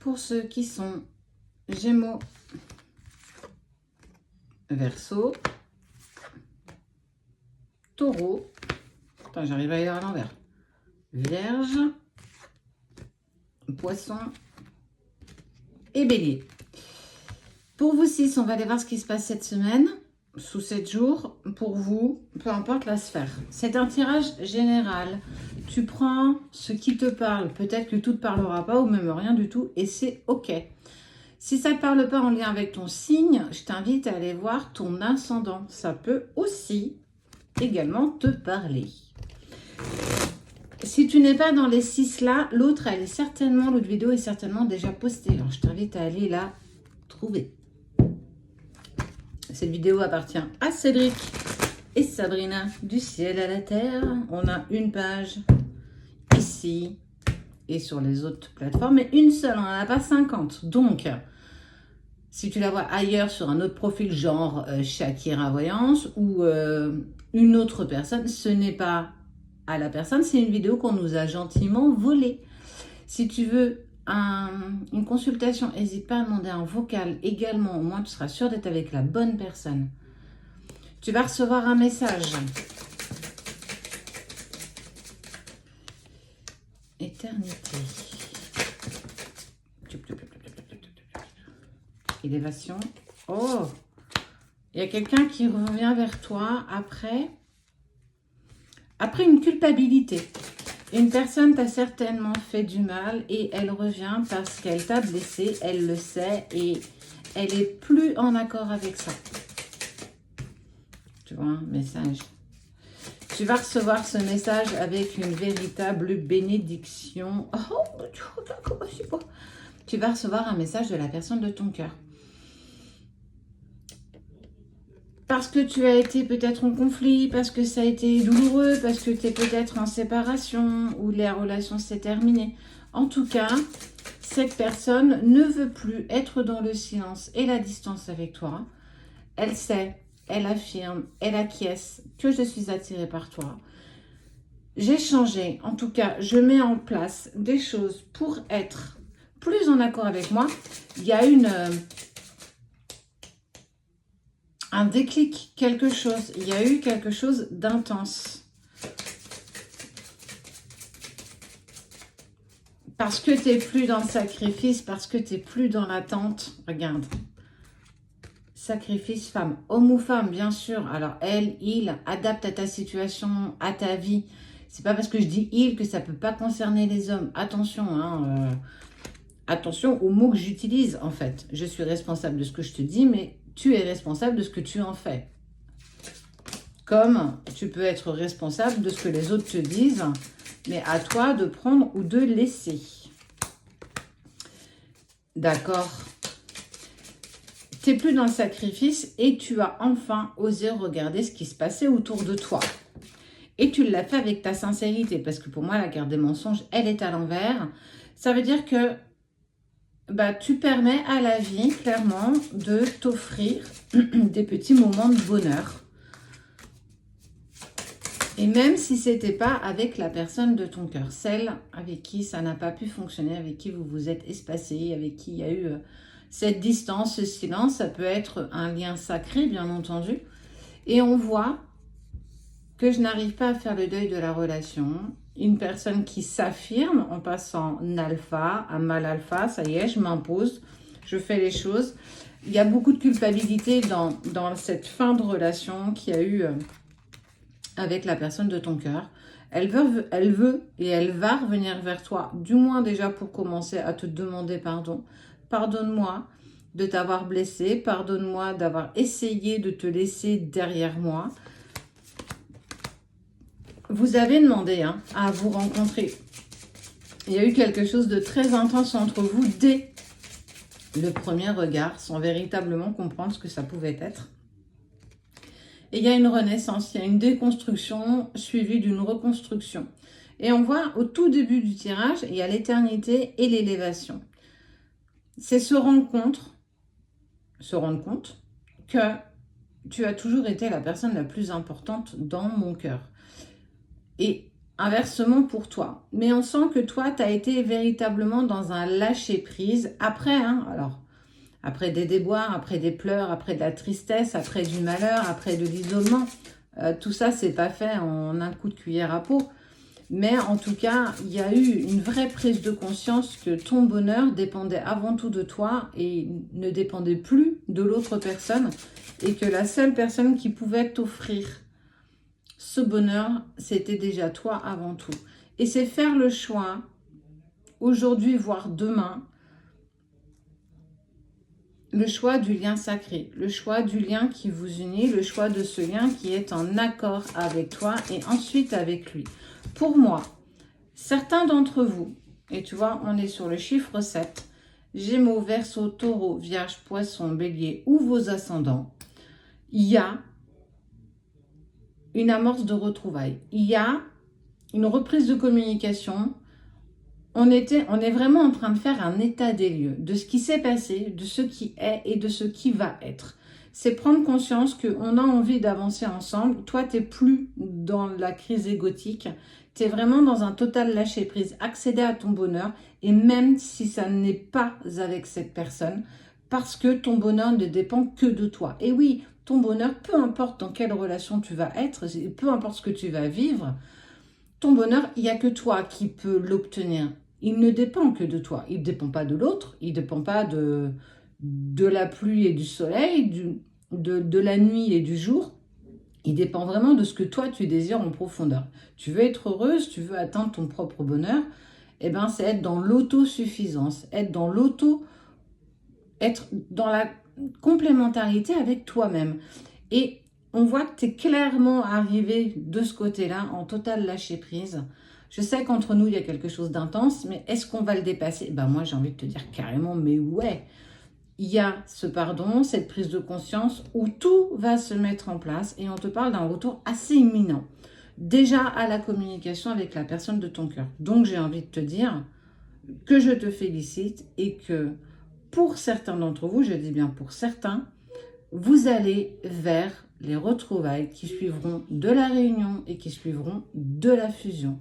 Pour ceux qui sont Gémeaux, Verseau, Taureau, attends, j'arrive à lire à l'envers, Vierge, Poisson et Bélier. Pour vous 6, on va aller voir ce qui se passe cette semaine, sous 7 jours, pour vous, peu importe la sphère. C'est un tirage général. Tu prends ce qui te parle, peut-être que tout ne te parlera pas ou même rien du tout, et c'est OK. Si ça ne te parle pas en lien avec ton signe, je t'invite à aller voir ton ascendant. Ça peut aussi également te parler. Si tu n'es pas dans les 6 là, l'autre vidéo est certainement déjà postée. Alors, je t'invite à aller la trouver. Cette vidéo appartient à Cédric et Sabrina du ciel à la terre. On a une page ici et sur les autres plateformes, mais une seule, on n'en a pas 50. Donc, si tu la vois ailleurs sur un autre profil, genre Shakira Voyance ou une autre personne, ce n'est pas à la personne, c'est une vidéo qu'on nous a gentiment volée. Si tu veux une consultation, n'hésite pas à demander un vocal également, au moins tu seras sûr d'être avec la bonne personne. Tu vas recevoir un message. Éternité. Élévation. Oh, il y a quelqu'un qui revient vers toi après une culpabilité. Une personne t'a certainement fait du mal et elle revient parce qu'elle t'a blessé, elle le sait et elle est plus en accord avec ça. Tu vois, un message. Tu vas recevoir ce message avec une véritable bénédiction. Oh, tu regardes comment c'est beau. Tu vas recevoir un message de la personne de ton cœur. Parce que tu as été peut-être en conflit, parce que ça a été douloureux, parce que tu es peut-être en séparation ou la relation s'est terminée. En tout cas, cette personne ne veut plus être dans le silence et la distance avec toi. Elle sait, elle affirme, elle acquiesce que je suis attirée par toi. J'ai changé, en tout cas, je mets en place des choses pour être plus en accord avec moi. Il y a un déclic, quelque chose. Il y a eu quelque chose d'intense. Parce que tu n'es plus dans le sacrifice, parce que tu n'es plus dans l'attente. Regarde. Sacrifice femme. Homme ou femme, bien sûr. Alors, elle, il, adapte à ta situation, à ta vie. C'est pas parce que je dis il que ça ne peut pas concerner les hommes. Attention, hein. Attention aux mots que j'utilise, en fait. Je suis responsable de ce que je te dis, mais tu es responsable de ce que tu en fais. Comme tu peux être responsable de ce que les autres te disent, mais à toi de prendre ou de laisser. D'accord. Tu n'es plus dans le sacrifice et tu as enfin osé regarder ce qui se passait autour de toi. Et tu l'as fait avec ta sincérité, parce que pour moi, la carte des mensonges, elle est à l'envers. Ça veut dire que tu permets à la vie, clairement, de t'offrir des petits moments de bonheur. Et même si ce n'était pas avec la personne de ton cœur, celle avec qui ça n'a pas pu fonctionner, avec qui vous vous êtes espacé, avec qui il y a eu cette distance, ce silence, ça peut être un lien sacré, bien entendu. Et on voit que je n'arrive pas à faire le deuil de la relation. Une personne qui s'affirme en passant alpha à mal alpha, ça y est, je m'impose, je fais les choses. Il y a beaucoup de culpabilité dans cette fin de relation qu'il y a eu avec la personne de ton cœur. Elle veut et elle va revenir vers toi, du moins déjà pour commencer à te demander pardon. Pardonne-moi de t'avoir blessé, pardonne-moi d'avoir essayé de te laisser derrière moi. Vous avez demandé à vous rencontrer. Il y a eu quelque chose de très intense entre vous dès le premier regard, sans véritablement comprendre ce que ça pouvait être. Et il y a une renaissance, il y a une déconstruction suivie d'une reconstruction. Et on voit au tout début du tirage, il y a l'éternité et l'élévation. C'est se rendre compte que tu as toujours été la personne la plus importante dans mon cœur. Et inversement pour toi. Mais on sent que toi, tu as été véritablement dans un lâcher-prise. Après, hein, alors, après des déboires, après des pleurs, après de la tristesse, après du malheur, après de l'isolement. Tout ça, c'est pas fait en un coup de cuillère à peau. Mais en tout cas, il y a eu une vraie prise de conscience que ton bonheur dépendait avant tout de toi et ne dépendait plus de l'autre personne. Et que la seule personne qui pouvait t'offrir ce bonheur, c'était déjà toi avant tout. Et c'est faire le choix, aujourd'hui, voire demain, le choix du lien sacré, le choix du lien qui vous unit, le choix de ce lien qui est en accord avec toi et ensuite avec lui. Pour moi, certains d'entre vous, et tu vois, on est sur le chiffre 7, Gémeaux, Verseau, Taureau, Vierge, Poisson, Bélier ou vos ascendants, il y a une amorce de retrouvailles. Il y a une reprise de communication. On est vraiment en train de faire un état des lieux de ce qui s'est passé, de ce qui est et de ce qui va être. C'est prendre conscience qu'on a envie d'avancer ensemble. Toi, tu n'es plus dans la crise égotique. Tu es vraiment dans un total lâcher-prise. Accéder à ton bonheur. Et même si ça n'est pas avec cette personne, parce que ton bonheur ne dépend que de toi. Et oui, ton bonheur, peu importe dans quelle relation tu vas être, peu importe ce que tu vas vivre, ton bonheur, il n'y a que toi qui peux l'obtenir. Il ne dépend que de toi. Il ne dépend pas de l'autre. Il ne dépend pas de la pluie et du soleil, de la nuit et du jour. Il dépend vraiment de ce que toi, tu désires en profondeur. Tu veux être heureuse, tu veux atteindre ton propre bonheur, eh ben, c'est être dans l'autosuffisance, être dans la complémentarité avec toi-même. Et on voit que tu es clairement arrivé de ce côté-là, en total lâcher-prise. Je sais qu'entre nous, il y a quelque chose d'intense, mais est-ce qu'on va le dépasser? Ben moi, j'ai envie de te dire carrément, mais ouais. Il y a ce pardon, cette prise de conscience où tout va se mettre en place et on te parle d'un retour assez imminent. Déjà à la communication avec la personne de ton cœur. Donc, j'ai envie de te dire que je te félicite et que pour certains d'entre vous, je dis bien pour certains, vous allez vers les retrouvailles qui suivront de la réunion et qui suivront de la fusion.